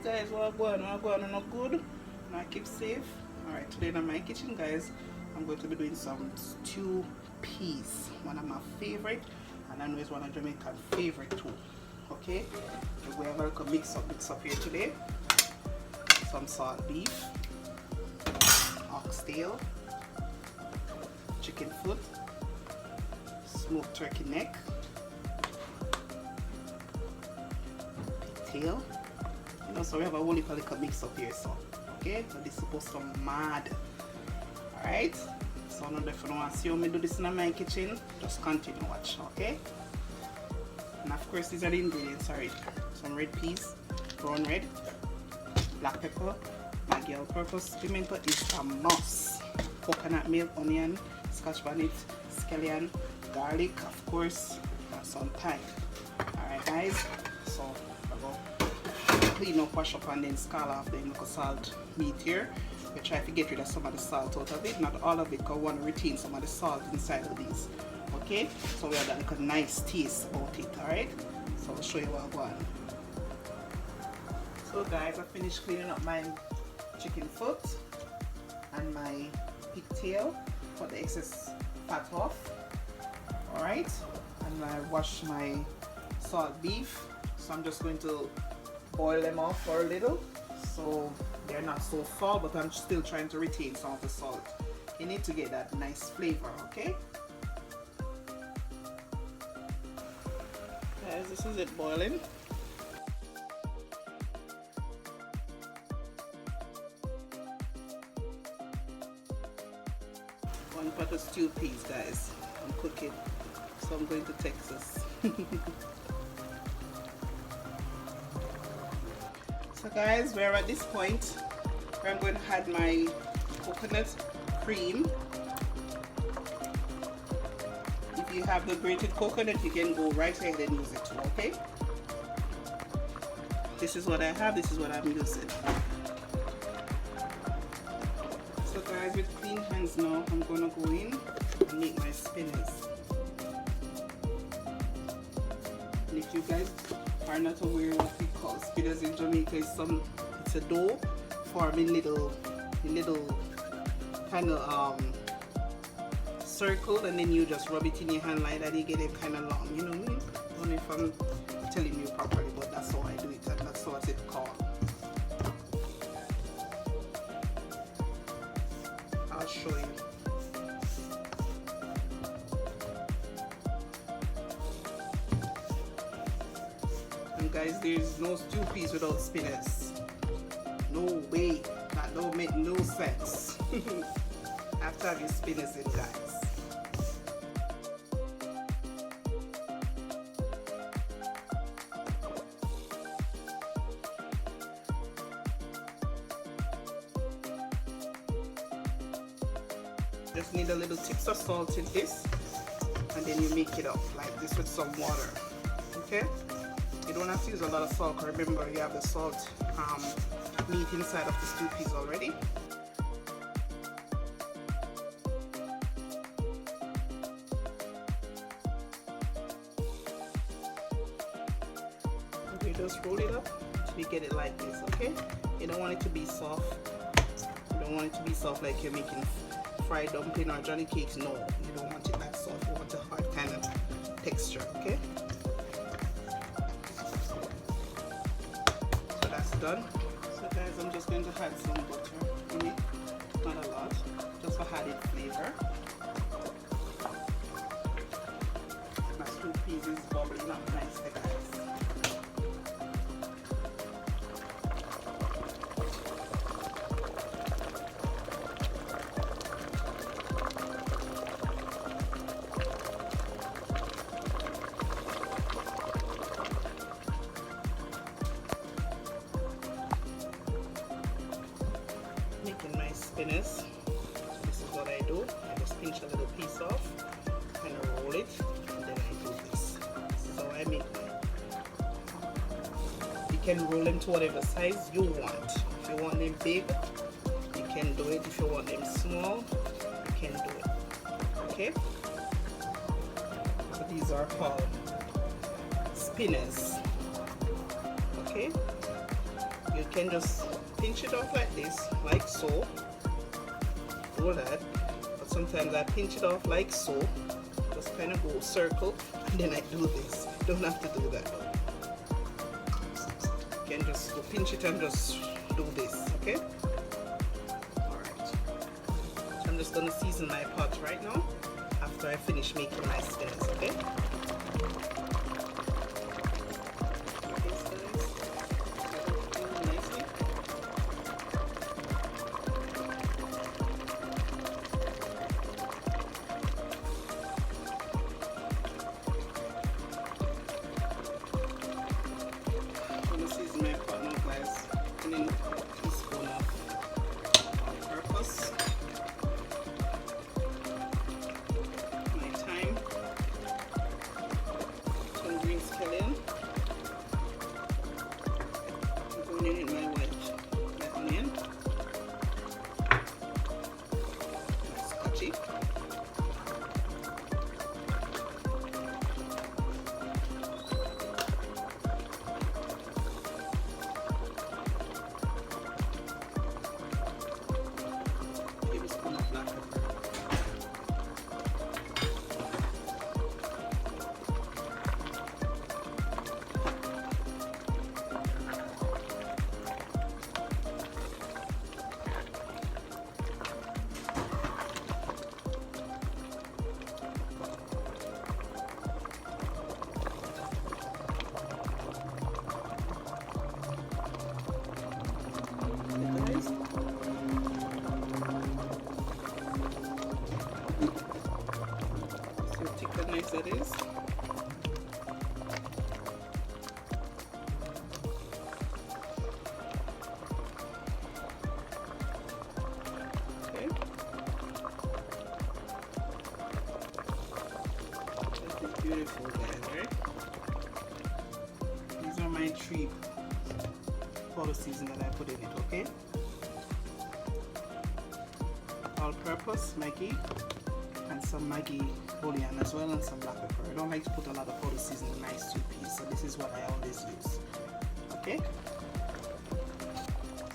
Alright guys, what going on? Not good? And I keep safe. Alright, today in my kitchen guys, I'm going to be doing some stew peas. One of my favorite, and I know it's one of Jamaican favorite too. Okay, so we have a little mix up here today. Some salt beef, oxtail, chicken foot, smoked turkey neck, pigtail. You know, so we have a whole little mix up here, so okay, so this is supposed to be mad. Alright, so now if you want to see how me do this in my kitchen, just continue watch, okay? And of course these are the ingredients. Alright, some red peas, brown red, black pepper, Maggi all-purpose pimento is a must, coconut milk, onion, scotch bonnet, scallion, garlic, of course, and some thyme. Alright guys, so I'll go clean up, wash up, and then scald off the little salt meat here. We try to get rid of some of the salt out of it, not all of it, because we want to retain some of the salt inside of these. Okay, so we have that like a nice taste about it. Alright, so I'll show you what I want. So guys, I finished cleaning up my chicken foot and my pigtail, cut the excess fat off. Alright, and I wash my salt beef, so I'm just going to boil them off for a little so they're not so salt, but I'm still trying to retain some of the salt. You need to get that nice flavor, okay? Guys, this is it boiling. One pot of stew peas, guys. I'm cooking, so I'm going to Texas. So guys, we're at this point where I'm going to add my coconut cream. If you have the grated coconut, you can go right ahead and use it too, okay? This is what I have, this is what I'm using. So guys, with clean hands now, I'm going to go in and make my spinners. And if you guys are not aware what we call spinners in Jamaica, it's a dough forming little kind of circle, and then you just rub it in your hand like that. You get it kind of long, you know what I mean? I don't know if I'm telling you properly, but that's how I do it, and that's what it's called. I'll show you. And guys, there's no stew peas without spinners. No way. That don't make no sense. Have to have your spinners in, guys. Just need a little tips of salt in this, and then you make it up like this with some water. Okay? You don't have to use a lot of salt. Remember, you have the salt meat inside of the stew peas already. You just roll it up till you get it like this, okay? You don't want it to be soft. You don't want it to be soft like you're making fried dumpling or Johnny cakes. No, you don't want it that soft. You want a hard kind of texture, okay? So that's done. So guys, I'm just going to add some butter in it. Not a lot, just for added flavor. My stew peas is bubbling up nicely, guys. Making my spinners. So this is what I do. I just pinch a little piece off, kind of roll it, and then I do this. This is how I make them. You can roll them to whatever size you want. If you want them big, you can do it. If you want them small, you can do it. Okay? So these are called spinners. Okay? you can just pinch it off like this, like so. Do that. But sometimes I pinch it off like so. Just kind of go circle, and then I do this. Don't have to do that though. You can just go pinch it and just do this, okay? Alright. So I'm just gonna season my pot right now after I finish making my stems, okay? That is. Okay. That is beautiful, guys, right? These are my 3 powder season that I put in it, okay? All-purpose Maggi and some Maggi bouillon as well, and some black pepper. I don't like to put a lot of powder seasoning in my stew peas, so this is what I always use. Okay?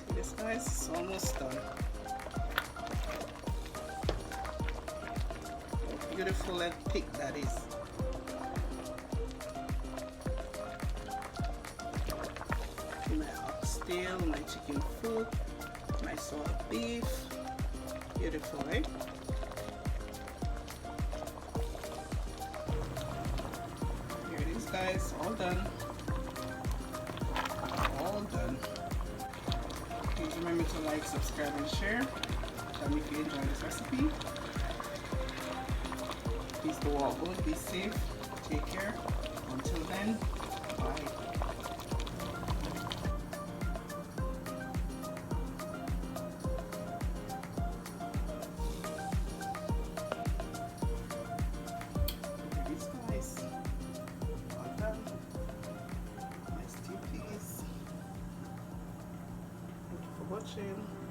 See this, guys? It's almost done. How beautiful and thick that is. My oxtail, my chicken foot, my sour beef. Beautiful, right? Guys, all done. All done. Please remember to like, subscribe, and share. Tell me if you enjoyed this recipe. Please go all good, be safe, take care. Until then, bye. Watching.